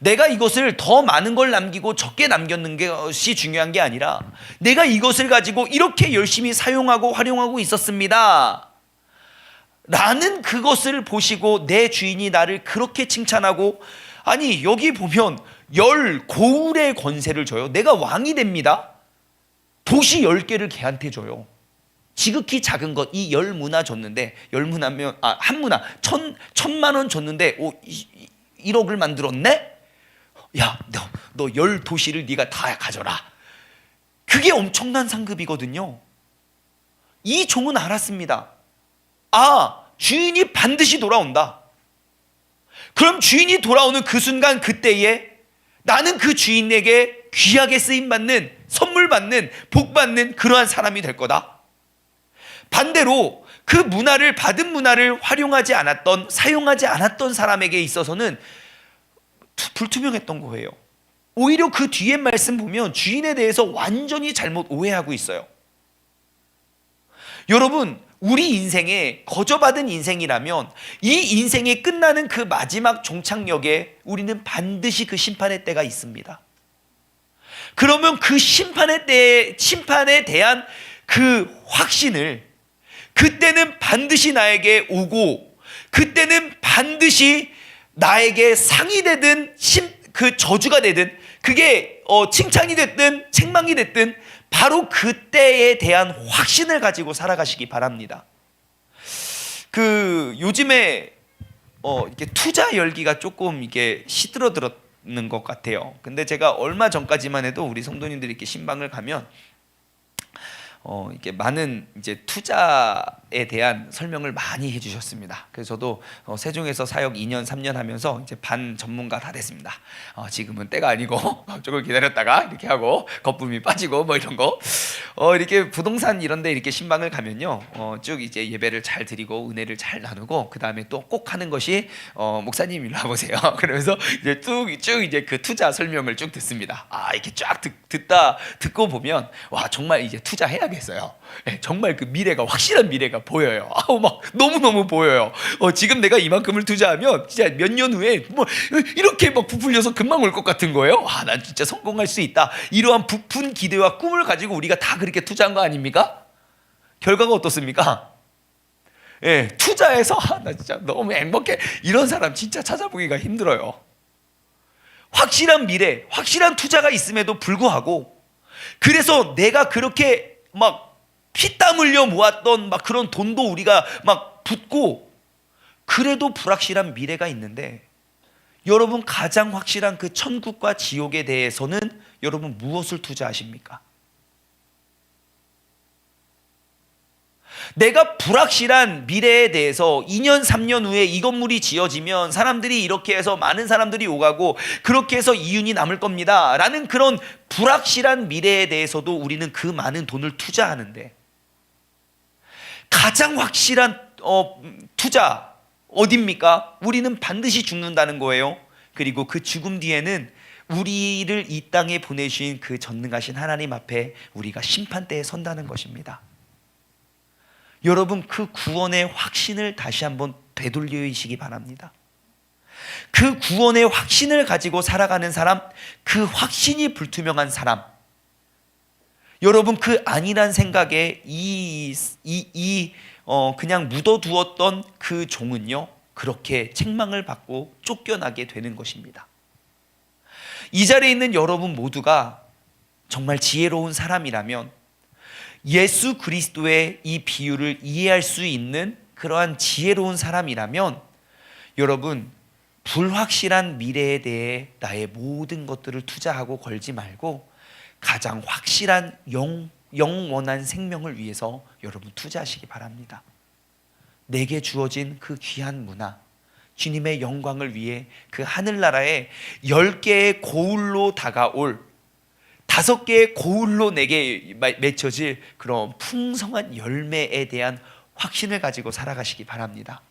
내가 이것을 더 많은 걸 남기고 적게 남겼는 것이 중요한 게 아니라 내가 이것을 가지고 이렇게 열심히 사용하고 활용하고 있었습니다 라는 그것을 보시고 내 주인이 나를 그렇게 칭찬하고, 아니 여기 보면 고울의 권세를 줘요. 내가 왕이 됩니다. 도시 10개를 걔한테 줘요. 지극히 작은 것, 이 10문화 줬는데, 10문화면 한 문화 1,000만 줬는데 1억을 만들었네? 야, 너 10도시를 네가 다 가져라. 그게 엄청난 상급이거든요. 이 종은 알았습니다. 주인이 반드시 돌아온다. 그럼 주인이 돌아오는 그 순간, 그때에 나는 그 주인에게 귀하게 쓰임받는, 선물 받는, 복 받는 그러한 사람이 될 거다. 반대로 그 문화를, 받은 문화를 활용하지 않았던, 사용하지 않았던 사람에게 있어서는 불투명했던 거예요. 오히려 그 뒤에 말씀 보면 주인에 대해서 완전히 잘못 오해하고 있어요. 여러분, 우리 인생에 거저받은 인생이라면 이 인생이 끝나는 그 마지막 종착역에 우리는 반드시 그 심판의 때가 있습니다. 그러면 그 심판에 대한 그 확신을, 그때는 반드시 나에게 오고, 그때는 반드시 나에게 상이 되든 그 저주가 되든, 그게 칭찬이 됐든 책망이 됐든 바로 그때에 대한 확신을 가지고 살아가시기 바랍니다. 요즘에 이렇게 투자 열기가 조금 이게 시들어들었는 것 같아요. 근데 제가 얼마 전까지만 해도 우리 성도님들이 이렇게 신방을 가면 이렇게 많은 이제 투자에 대한 설명을 많이 해주셨습니다. 그래서 저도 세종에서 사역 2년 3년 하면서 이제 반 전문가 다 됐습니다. 지금은 때가 아니고 조금 기다렸다가 이렇게 하고 거품이 빠지고 뭐 이런 거, 이렇게 부동산 이런데 이렇게 신방을 가면요, 쭉 이제 예배를 잘 드리고 은혜를 잘 나누고, 그 다음에 또 꼭 하는 것이 목사님 일로 와보세요. 그러면서 이제 쭉 이제 그 투자 설명을 쭉 듣습니다. 이렇게 쫙 듣고 보면 와, 정말 이제 투자해야겠어요. 정말 그 미래가, 확실한 미래가 보여요. 막 너무너무 보여요. 지금 내가 이만큼을 투자하면 진짜 몇 년 후에 뭐 이렇게 막 부풀려서 금방 올 것 같은 거예요. 난 진짜 성공할 수 있다. 이러한 부푼 기대와 꿈을 가지고 우리가 다 그렇게 투자한 거 아닙니까? 결과가 어떻습니까? 투자해서 나 진짜 너무 행복해, 이런 사람 진짜 찾아보기가 힘들어요. 확실한 미래, 확실한 투자가 있음에도 불구하고, 그래서 내가 그렇게 막 피땀 흘려 모았던 막 그런 돈도 우리가 막 붓고, 그래도 불확실한 미래가 있는데, 여러분 가장 확실한 그 천국과 지옥에 대해서는 여러분 무엇을 투자하십니까? 내가 불확실한 미래에 대해서 2년 3년 후에 이 건물이 지어지면 사람들이 이렇게 해서 많은 사람들이 오가고 그렇게 해서 이윤이 남을 겁니다 라는 그런 불확실한 미래에 대해서도 우리는 그 많은 돈을 투자하는데, 가장 확실한 투자 어딥니까? 우리는 반드시 죽는다는 거예요. 그리고 그 죽음 뒤에는 우리를 이 땅에 보내신 그 전능하신 하나님 앞에 우리가 심판대에 선다는 것입니다. 여러분, 그 구원의 확신을 다시 한번 되돌리시기 바랍니다. 그 구원의 확신을 가지고 살아가는 사람, 그 확신이 불투명한 사람, 여러분 그 아니란 생각에 그냥 묻어두었던 그 종은요, 그렇게 책망을 받고 쫓겨나게 되는 것입니다. 이 자리에 있는 여러분 모두가 정말 지혜로운 사람이라면 예수 그리스도의 이 비유를 이해할 수 있는 그러한 지혜로운 사람이라면 여러분, 불확실한 미래에 대해 나의 모든 것들을 투자하고 걸지 말고 가장 확실한 영원한 생명을 위해서 여러분 투자하시기 바랍니다. 내게 주어진 그 귀한 문화, 주님의 영광을 위해 그 하늘나라에 10개의 고울로 다가올 5개의 고울로 내게 맺혀질 그런 풍성한 열매에 대한 확신을 가지고 살아가시기 바랍니다.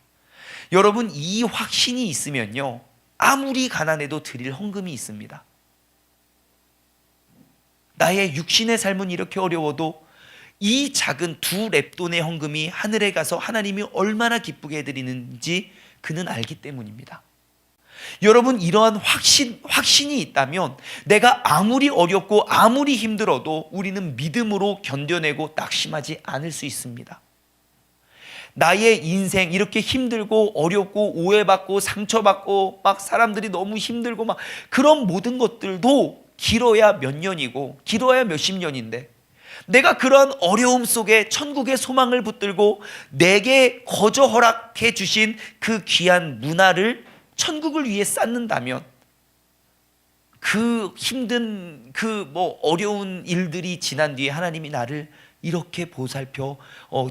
여러분, 이 확신이 있으면요, 아무리 가난해도 드릴 헌금이 있습니다. 나의 육신의 삶은 이렇게 어려워도 이 작은 2렙돈의 헌금이 하늘에 가서 하나님이 얼마나 기쁘게 해드리는지 그는 알기 때문입니다. 여러분, 이러한 확신이 있다면 내가 아무리 어렵고 아무리 힘들어도 우리는 믿음으로 견뎌내고 낙심하지 않을 수 있습니다. 나의 인생 이렇게 힘들고 어렵고 오해받고 상처받고 막 사람들이 너무 힘들고 막 그런 모든 것들도 길어야 몇 년이고 길어야 몇십 년인데, 내가 그런 어려움 속에 천국의 소망을 붙들고 내게 거저 허락해 주신 그 귀한 문화를 천국을 위해 쌓는다면 그 힘든 어려운 일들이 지난 뒤에 하나님이 나를 이렇게 보살펴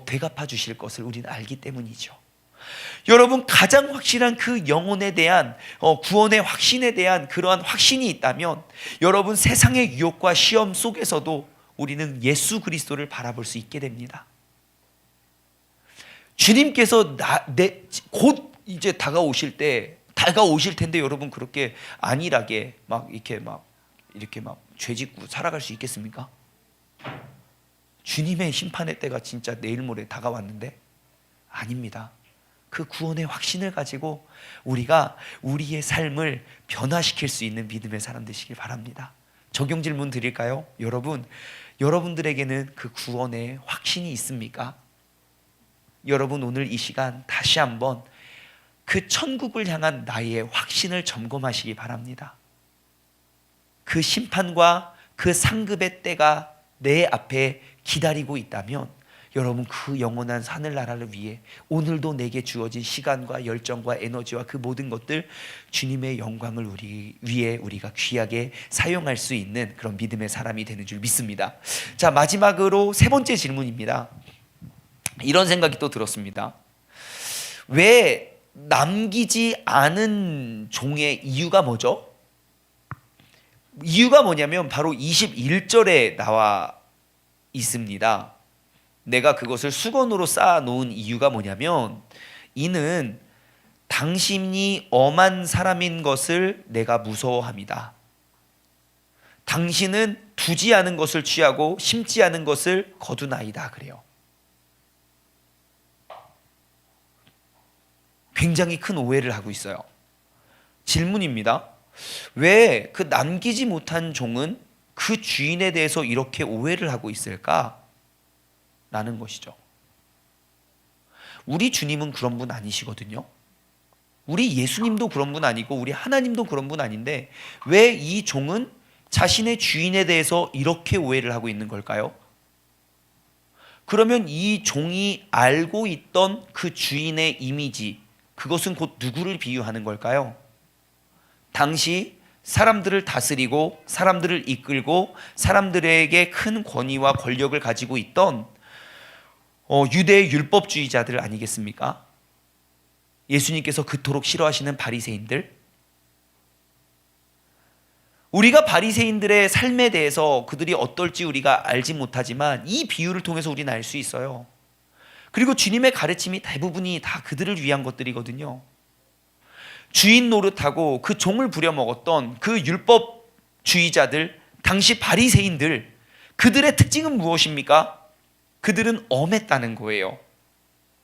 되갚아 주실 것을 우리는 알기 때문이죠. 여러분, 가장 확실한 그 영혼에 대한 구원의 확신에 대한 그러한 확신이 있다면 여러분, 세상의 유혹과 시험 속에서도 우리는 예수 그리스도를 바라볼 수 있게 됩니다. 주님께서 곧 이제 다가오실 텐데 여러분, 그렇게 안일하게 이렇게 죄짓고 살아갈 수 있겠습니까? 주님의 심판의 때가 진짜 내일 모레 다가왔는데 아닙니다. 그 구원의 확신을 가지고 우리가 우리의 삶을 변화시킬 수 있는 믿음의 사람 되시길 바랍니다. 적용 질문 드릴까요? 여러분들에게는 그 구원의 확신이 있습니까? 여러분, 오늘 이 시간 다시 한번 그 천국을 향한 나의 확신을 점검하시기 바랍니다. 그 심판과 그 상급의 때가 내 앞에 기다리고 있다면 여러분, 그 영원한 하늘나라를 위해 오늘도 내게 주어진 시간과 열정과 에너지와 그 모든 것들 주님의 영광을 위해 우리가 귀하게 사용할 수 있는 그런 믿음의 사람이 되는 줄 믿습니다. 자, 마지막으로 3번째 질문입니다. 이런 생각이 또 들었습니다. 왜 남기지 않은 종의 이유가 뭐죠? 이유가 뭐냐면 바로 21절에 나와 있습니다. 내가 그것을 수건으로 쌓아 놓은 이유가 뭐냐면, 이는 당신이 엄한 사람인 것을 내가 무서워합니다. 당신은 두지 않은 것을 취하고 심지 않은 것을 거두나이다. 그래요. 굉장히 큰 오해를 하고 있어요. 질문입니다. 왜 그 남기지 못한 종은 그 주인에 대해서 이렇게 오해를 하고 있을까? 라는 것이죠. 우리 주님은 그런 분 아니시거든요. 우리 예수님도 그런 분 아니고 우리 하나님도 그런 분 아닌데 왜 이 종은 자신의 주인에 대해서 이렇게 오해를 하고 있는 걸까요? 그러면 이 종이 알고 있던 그 주인의 이미지, 그것은 곧 누구를 비유하는 걸까요? 당시 사람들을 다스리고 사람들을 이끌고 사람들에게 큰 권위와 권력을 가지고 있던 유대의 율법주의자들 아니겠습니까? 예수님께서 그토록 싫어하시는 바리새인들. 우리가 바리새인들의 삶에 대해서 그들이 어떨지 우리가 알지 못하지만 이 비유를 통해서 우리는 알 수 있어요. 그리고 주님의 가르침이 대부분이 다 그들을 위한 것들이거든요. 주인 노릇하고 그 종을 부려먹었던 그 율법주의자들, 당시 바리새인들, 그들의 특징은 무엇입니까? 그들은 엄했다는 거예요.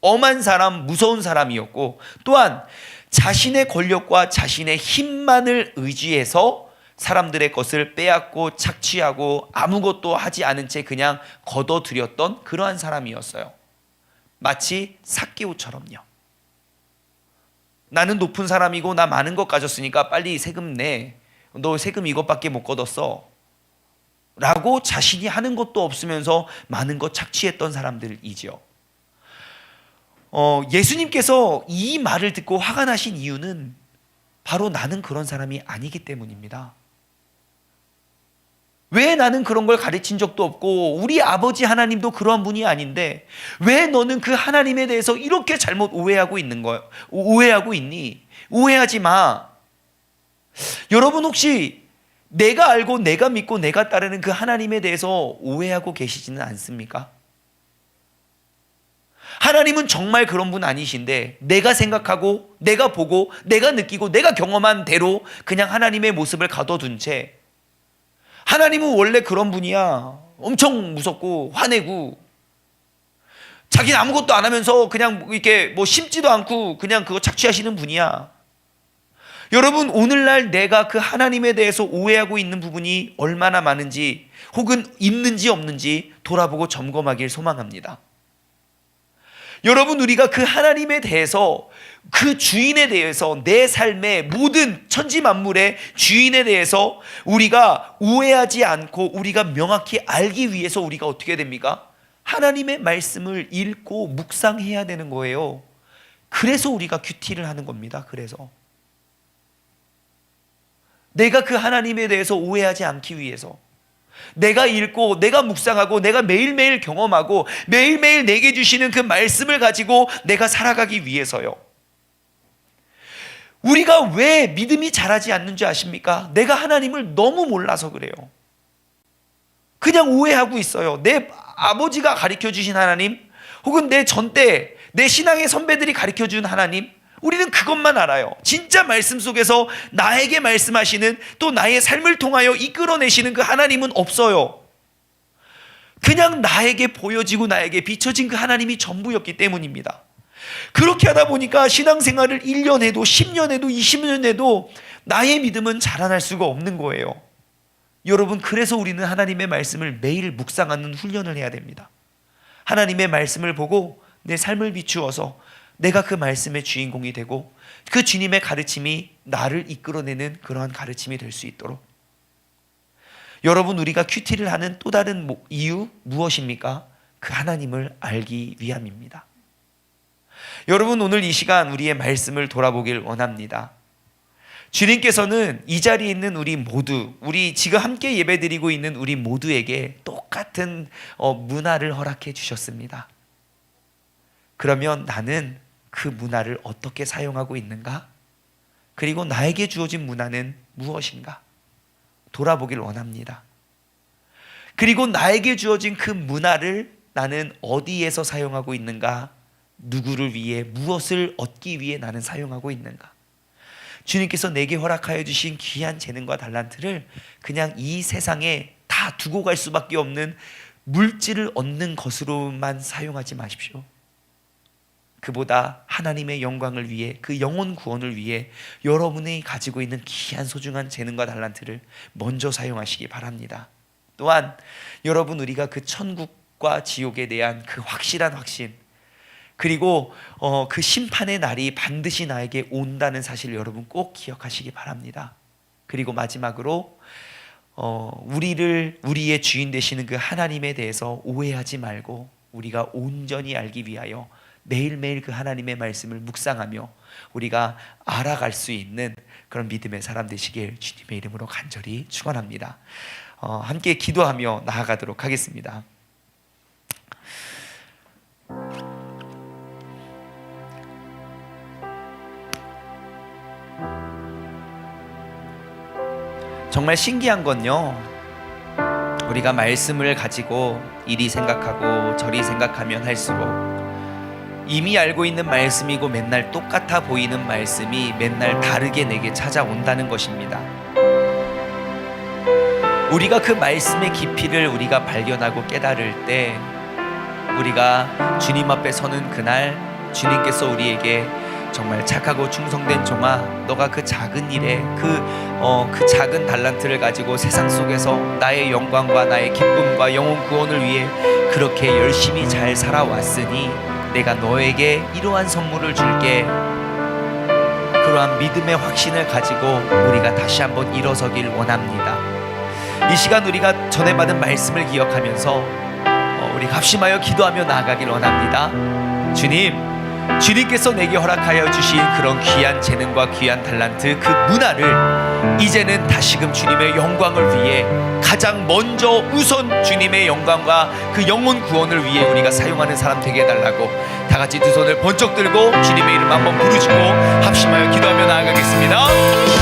엄한 사람, 무서운 사람이었고, 또한 자신의 권력과 자신의 힘만을 의지해서 사람들의 것을 빼앗고 착취하고 아무것도 하지 않은 채 그냥 거둬들였던 그러한 사람이었어요. 마치 삭개오처럼요. 나는 높은 사람이고 나 많은 것 가졌으니까 빨리 세금 내. 너 세금 이것밖에 못 걷었어. 라고 자신이 하는 것도 없으면서 많은 것 착취했던 사람들이지요. 예수님께서 이 말을 듣고 화가 나신 이유는 바로 나는 그런 사람이 아니기 때문입니다. 왜 나는 그런 걸 가르친 적도 없고 우리 아버지 하나님도 그런 분이 아닌데 왜 너는 그 하나님에 대해서 이렇게 잘못 오해하고 있니? 오해하지 마. 여러분 혹시 내가 알고 내가 믿고 내가 따르는 그 하나님에 대해서 오해하고 계시지는 않습니까? 하나님은 정말 그런 분 아니신데 내가 생각하고 내가 보고 내가 느끼고 내가 경험한 대로 그냥 하나님의 모습을 가둬둔 채 하나님은 원래 그런 분이야. 엄청 무섭고 화내고 자기는 아무것도 안 하면서 그냥 이렇게 뭐 심지도 않고 그냥 그거 착취하시는 분이야. 여러분 오늘날 내가 그 하나님에 대해서 오해하고 있는 부분이 얼마나 많은지 혹은 있는지 없는지 돌아보고 점검하길 소망합니다. 여러분 우리가 그 하나님에 대해서 그 주인에 대해서 내 삶의 모든 천지 만물의 주인에 대해서 우리가 오해하지 않고 우리가 명확히 알기 위해서 우리가 어떻게 됩니까? 하나님의 말씀을 읽고 묵상해야 되는 거예요. 그래서 우리가 큐티를 하는 겁니다. 그래서 내가 그 하나님에 대해서 오해하지 않기 위해서 내가 읽고 내가 묵상하고 내가 매일매일 경험하고 매일매일 내게 주시는 그 말씀을 가지고 내가 살아가기 위해서요. 우리가 왜 믿음이 자라지 않는 줄 아십니까? 내가 하나님을 너무 몰라서 그래요. 그냥 오해하고 있어요. 내 아버지가 가르쳐 주신 하나님 혹은 내 전때 내 신앙의 선배들이 가르쳐 준 하나님, 우리는 그것만 알아요. 진짜 말씀 속에서 나에게 말씀하시는 또 나의 삶을 통하여 이끌어내시는 그 하나님은 없어요. 그냥 나에게 보여지고 나에게 비춰진 그 하나님이 전부였기 때문입니다. 그렇게 하다 보니까 신앙생활을 1년 해도 10년 해도 20년 해도 나의 믿음은 자라날 수가 없는 거예요. 여러분 그래서 우리는 하나님의 말씀을 매일 묵상하는 훈련을 해야 됩니다. 하나님의 말씀을 보고 내 삶을 비추어서 내가 그 말씀의 주인공이 되고 그 주님의 가르침이 나를 이끌어내는 그러한 가르침이 될 수 있도록. 여러분 우리가 큐티를 하는 또 다른 이유 무엇입니까? 그 하나님을 알기 위함입니다. 여러분 오늘 이 시간 우리의 말씀을 돌아보길 원합니다. 주님께서는 이 자리에 있는 우리 모두, 우리 지금 함께 예배드리고 있는 우리 모두에게 똑같은 문화를 허락해 주셨습니다. 그러면 나는 그 문화를 어떻게 사용하고 있는가? 그리고 나에게 주어진 문화는 무엇인가? 돌아보길 원합니다. 그리고 나에게 주어진 그 문화를 나는 어디에서 사용하고 있는가? 누구를 위해, 무엇을 얻기 위해 나는 사용하고 있는가? 주님께서 내게 허락하여 주신 귀한 재능과 달란트를 그냥 이 세상에 다 두고 갈 수밖에 없는 물질을 얻는 것으로만 사용하지 마십시오. 그보다 하나님의 영광을 위해, 그 영혼 구원을 위해 여러분이 가지고 있는 귀한 소중한 재능과 달란트를 먼저 사용하시기 바랍니다. 또한 여러분 우리가 그 천국과 지옥에 대한 그 확실한 확신, 그리고 그 심판의 날이 반드시 나에게 온다는 사실을 여러분 꼭 기억하시기 바랍니다. 그리고 마지막으로 우리의 주인 되시는 그 하나님에 대해서 오해하지 말고 우리가 온전히 알기 위하여 매일매일 그 하나님의 말씀을 묵상하며 우리가 알아갈 수 있는 그런 믿음의 사람 되시길 주님의 이름으로 간절히 축원합니다. 함께 기도하며 나아가도록 하겠습니다. 정말 신기한 건요, 우리가 말씀을 가지고 이리 생각하고 저리 생각하면 할수록 이미 알고 있는 말씀이고 맨날 똑같아 보이는 말씀이 맨날 다르게 내게 찾아온다는 것입니다. 우리가 그 말씀의 깊이를 우리가 발견하고 깨달을 때 우리가 주님 앞에 서는 그날 주님께서 우리에게 정말 착하고 충성된 종아, 너가 그 작은 일에 그 작은 달란트를 가지고 세상 속에서 나의 영광과 나의 기쁨과 영혼 구원을 위해 그렇게 열심히 잘 살아왔으니 내가 너에게 이러한 선물을 줄게. 그러한 믿음의 확신을 가지고 우리가 다시 한번 일어서길 원합니다. 이 시간 우리가 전에 받은 말씀을 기억하면서 우리 합심하여 기도하며 나아가길 원합니다. 주님, 주님께서 내게 허락하여 주신 그런 귀한 재능과 귀한 탤런트, 그 문화를 이제는 다시금 주님의 영광을 위해 가장 먼저 우선 주님의 영광과 그 영혼 구원을 위해 우리가 사용하는 사람 되게 해달라고 다 같이 두 손을 번쩍 들고 주님의 이름 한번 부르시고 합심하여 기도하며 나아가겠습니다.